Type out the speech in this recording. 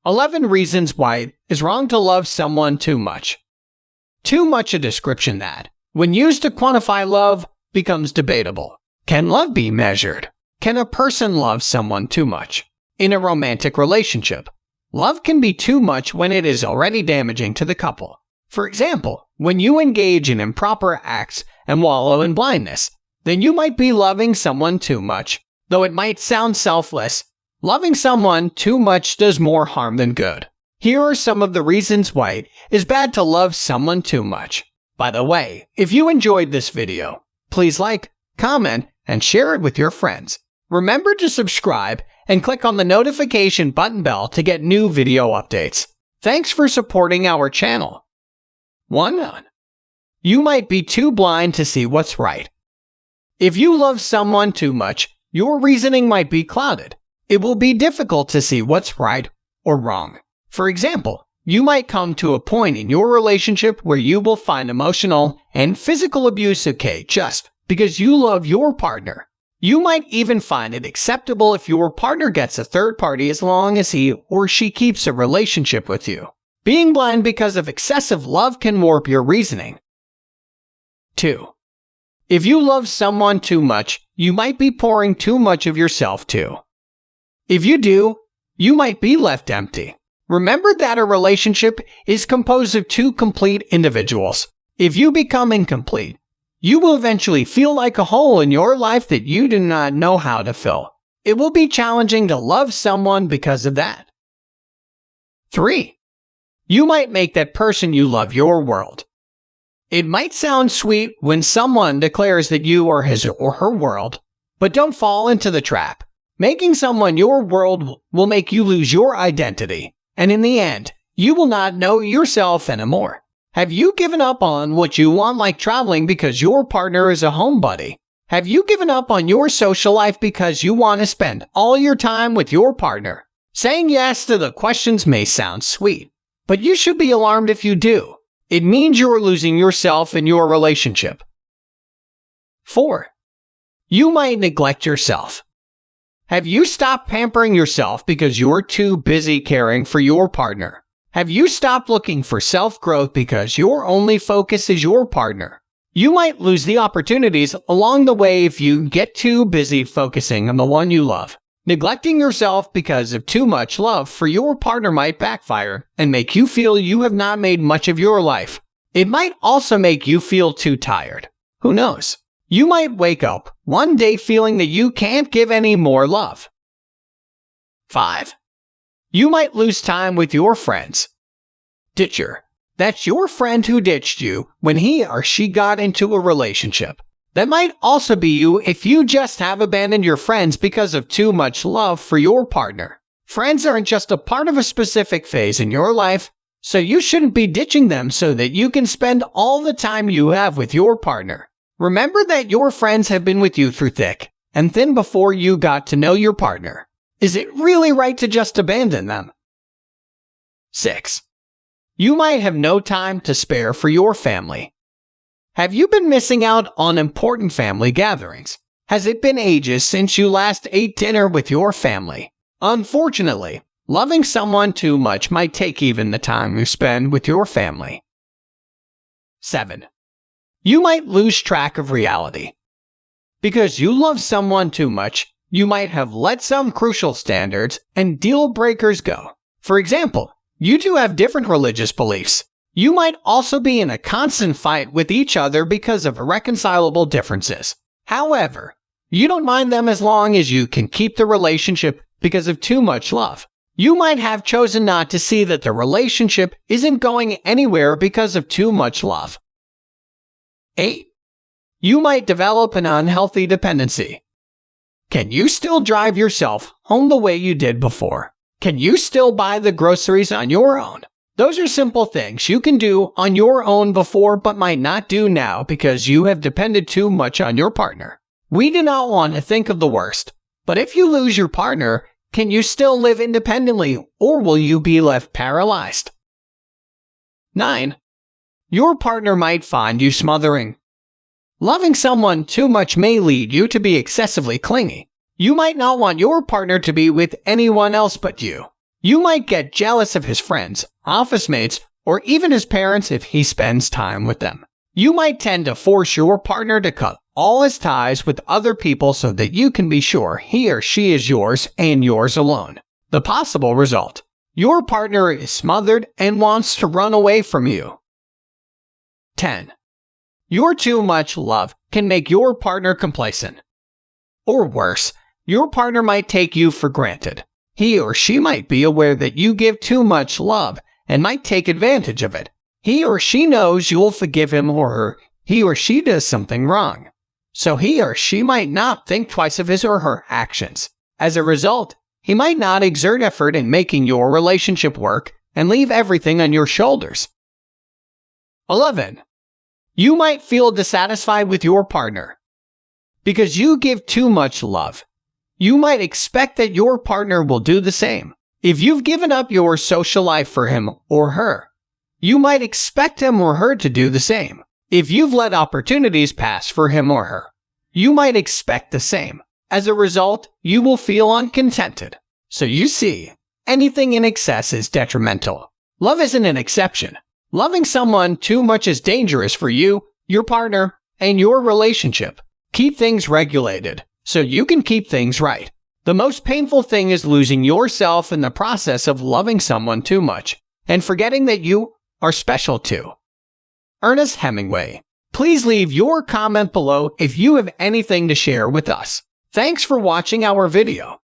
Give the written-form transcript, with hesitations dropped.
11 reasons why it is wrong to love someone too much. Too much a description that, when used to quantify love, becomes debatable. Can love be measured? Can a person love someone too much? In a romantic relationship, love can be too much when it is already damaging to the couple. For example, when you engage in improper acts and wallow in blindness, then you might be loving someone too much. Though it might sound selfless, loving someone too much does more harm than good. Here are some of the reasons why it is bad to love someone too much. By the way, if you enjoyed this video, please like, comment, and share it with your friends. Remember to subscribe and click on the notification bell to get new video updates. Thanks for supporting our channel. 1. You might be too blind to see what's right. If you love someone too much, your reasoning might be clouded. It will be difficult to see what's right or wrong. For example, you might come to a point in your relationship where you will find emotional and physical abuse okay just because you love your partner. You might even find it acceptable if your partner gets a third party as long as he or she keeps a relationship with you. Being blind because of excessive love can warp your reasoning. 2. If you love someone too much, you might be pouring too much of yourself too. If you do, you might be left empty. Remember that a relationship is composed of two complete individuals. If you become incomplete, you will eventually feel like a hole in your life that you do not know how to fill. It will be challenging to love someone because of that. 3. You might make that person you love your world. It might sound sweet when someone declares that you are his or her world, but don't fall into the trap. Making someone your world will make you lose your identity, and in the end, you will not know yourself anymore. Have you given up on what you want, like traveling, because your partner is a homebody? Have you given up on your social life because you want to spend all your time with your partner? Saying yes to the questions may sound sweet, but you should be alarmed if you do. It means you're losing yourself in your relationship. 4. You might neglect yourself. Have you stopped pampering yourself because you're too busy caring for your partner? Have you stopped looking for self-growth because your only focus is your partner? You might lose the opportunities along the way if you get too busy focusing on the one you love. Neglecting yourself because of too much love for your partner might backfire and make you feel you have not made much of your life. It might also make you feel too tired. Who knows? You might wake up one day feeling that you can't give any more love. 5. You might lose time with your friends. Ditcher. That's your friend who ditched you when he or she got into a relationship. That might also be you if you just have abandoned your friends because of too much love for your partner. Friends aren't just a part of a specific phase in your life, so you shouldn't be ditching them so that you can spend all the time you have with your partner. Remember that your friends have been with you through thick and thin before you got to know your partner. Is it really right to just abandon them? 6. You might have no time to spare for your family. Have you been missing out on important family gatherings? Has it been ages since you last ate dinner with your family? Unfortunately, loving someone too much might take even the time you spend with your family. 7. You might lose track of reality. Because you love someone too much, you might have let some crucial standards and deal breakers go. For example, you two have different religious beliefs. You might also be in a constant fight with each other because of irreconcilable differences. However, you don't mind them as long as you can keep the relationship because of too much love. You might have chosen not to see that the relationship isn't going anywhere because of too much love. 8. You might develop an unhealthy dependency. Can you still drive yourself home the way you did before? Can you still buy the groceries on your own? Those are simple things you can do on your own before but might not do now because you have depended too much on your partner. We do not want to think of the worst, but if you lose your partner, can you still live independently or will you be left paralyzed? 9. Your partner might find you smothering. Loving someone too much may lead you to be excessively clingy. You might not want your partner to be with anyone else but you. You might get jealous of his friends, office mates, or even his parents if he spends time with them. You might tend to force your partner to cut all his ties with other people so that you can be sure he or she is yours and yours alone. The possible result: your partner is smothered and wants to run away from you. 10. Your too much love can make your partner complacent. Or worse, your partner might take you for granted. He or she might be aware that you give too much love and might take advantage of it. He or she knows you'll forgive him or her. He or she does something wrong, so he or she might not think twice of his or her actions. As a result, he might not exert effort in making your relationship work and leave everything on your shoulders. 11. You might feel dissatisfied with your partner. Because you give too much love, you might expect that your partner will do the same. If you've given up your social life for him or her, you might expect him or her to do the same. If you've let opportunities pass for him or her, you might expect the same. As a result, you will feel uncontented. So you see, anything in excess is detrimental. Love isn't an exception. Loving someone too much is dangerous for you, your partner, and your relationship. Keep things regulated so you can keep things right. The most painful thing is losing yourself in the process of loving someone too much and forgetting that you are special too. Ernest Hemingway. Please leave your comment below if you have anything to share with us. Thanks for watching our video.